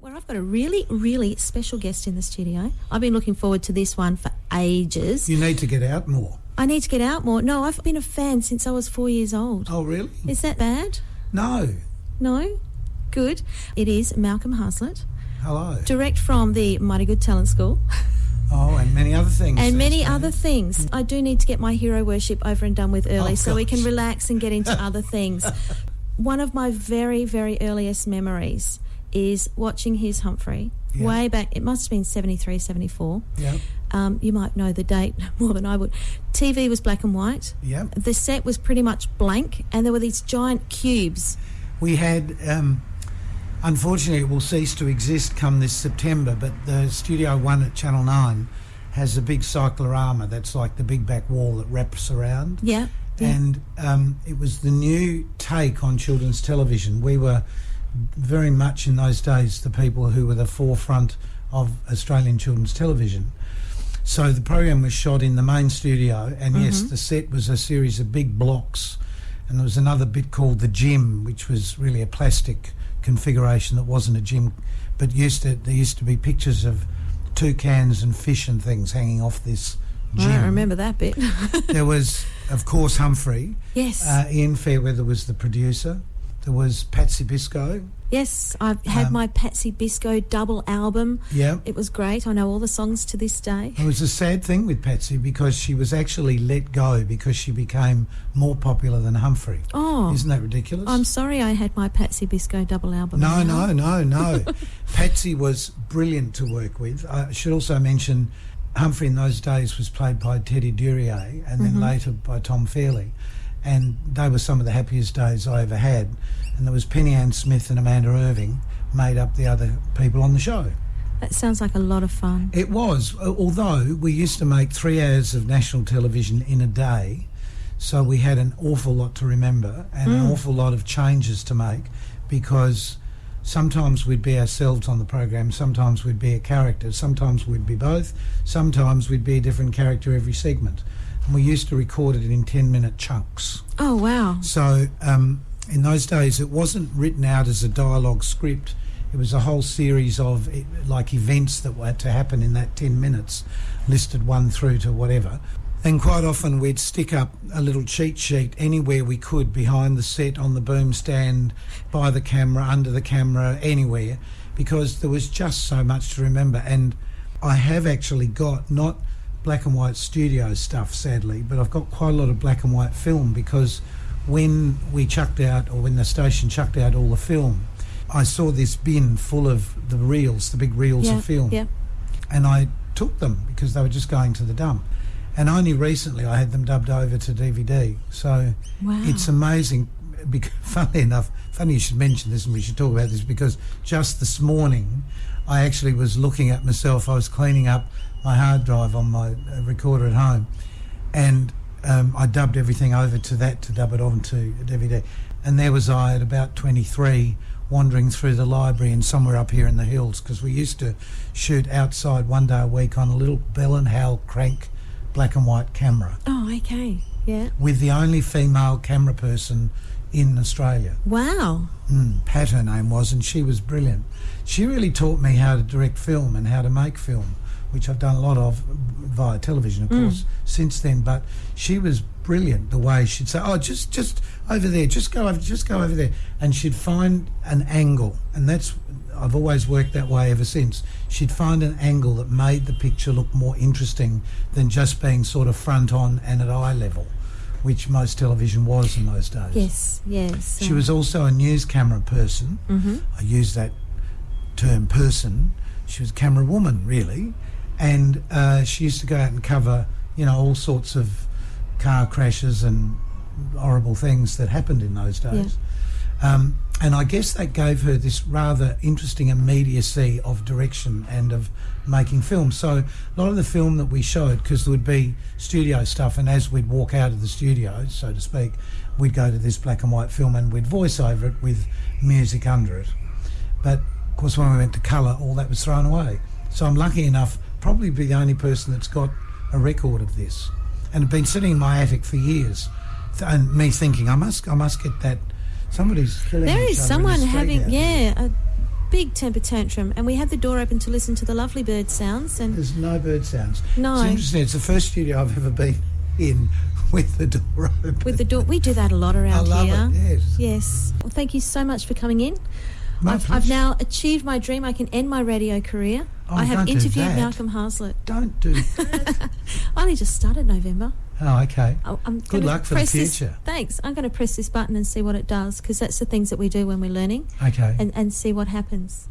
where I've got a really, really special guest in the studio. I've been looking forward to this one for ages. You need to get out more. I need to get out more. No, I've been a fan since I was 4 years old. Oh, really? Is that bad? No. No? Good. It is Malcolm Harslett. Hello. Direct from the Mighty Good Talent School. Oh, and many other things. And many other things. I do need to get my hero worship over and done with early so we can relax and get into other things. One of my very, very earliest memories is watching his Humphrey way back. It must have been 73, 74. Yeah. You might know the date more than I would. TV was black and white. Yeah. The set was pretty much blank, and there were these giant cubes. We had, unfortunately, it will cease to exist come this September, but the Studio One at Channel 9 has a big cyclorama that's like the big back wall that wraps around. Yeah. And it was the new take on children's television. We were very much in those days the people who were the forefront of Australian children's television. So the program was shot in the main studio, and yes, the set was a series of big blocks, and there was another bit called the gym, which was really a plastic configuration that wasn't a gym, but there used to be pictures of toucans and fish and things hanging off this gym. I remember that bit. There was, of course, Humphrey. Yes. Ian Fairweather was the producer. There was Patsy Biscoe. Yes, I've had my Patsy Biscoe double album. Yeah. It was great. I know all the songs to this day. It was a sad thing with Patsy because she was actually let go because she became more popular than Humphrey. Oh. Isn't that ridiculous? I'm sorry I had my Patsy Biscoe double album. No. Patsy was brilliant to work with. I should also mention Humphrey in those days was played by Teddy Duryea and then later by Tom Fairley. And they were some of the happiest days I ever had. And there was Penny Ann Smith and Amanda Irving made up the other people on the show. That sounds like a lot of fun. It was, although we used to make 3 hours of national television in a day, so we had an awful lot to remember and an awful lot of changes to make, because sometimes we'd be ourselves on the program, sometimes we'd be a character, sometimes we'd be both, sometimes we'd be a different character every segment. And we used to record it in 10-minute chunks. Oh, wow. So in those days, it wasn't written out as a dialogue script. It was a whole series of events that had to happen in that 10 minutes, listed 1 through to whatever. And quite often we'd stick up a little cheat sheet anywhere we could, behind the set, on the boom stand, by the camera, under the camera, anywhere, because there was just so much to remember. And I have actually got, not black and white studio stuff, sadly, but I've got quite a lot of black and white film, because when we chucked out, or when the station chucked out all the film, I saw this bin full of the reels, the big reels of film. Yeah. And I took them because they were just going to the dump. And only recently I had them dubbed over to DVD. So it's amazing. Funny enough, funny you should mention this and we should talk about this, because just this morning I actually was looking at myself. I was cleaning up my hard drive on my recorder at home, and I dubbed everything over to that to dub it onto DVD. And there was I at about 23, wandering through the library and somewhere up here in the hills, because we used to shoot outside 1 day a week on a little Bell and Howell crank black and white camera. Oh, okay, yeah. With the only female camera person in Australia. Wow. Pat, her name was, and she was brilliant. She really taught me how to direct film and how to make film, which I've done a lot of via television, of course, since then. But she was brilliant, the way she'd say, oh, just over there, just go over there. And she'd find an angle, and I've always worked that way ever since. She'd find an angle that made the picture look more interesting than just being sort of front on and at eye level, which most television was in those days. Yes. She was also a news camera person. I use that term, person. She was a camera woman, really. And she used to go out and cover, all sorts of car crashes and horrible things that happened in those days. And I guess that gave her this rather interesting immediacy of direction and of making film. So a lot of the film that we showed, because there would be studio stuff, and as we'd walk out of the studio, so to speak, we'd go to this black and white film and we'd voice over it with music under it. But of course when we went to colour, all that was thrown away. So I'm lucky enough, probably be the only person that's got a record of this, and it's been sitting in my attic for years, and me thinking I must get that. Somebody's killing There each is other someone in the street having out there. a big temper tantrum, and we had the door open to listen to the lovely bird sounds. And there's no bird sounds. No. It's interesting. It's the first studio I've ever been in with the door open. With the door, we do that a lot around here. I love it. Yes. Yes. Well, thank you so much for coming in. I've now achieved my dream. I can end my radio career. I have interviewed Malcolm Harslett. Don't do that. I only just started November. Oh, okay. Good luck for the future. Thanks. I'm going to press this button and see what it does, because that's the things that we do when we're learning. Okay. And see what happens.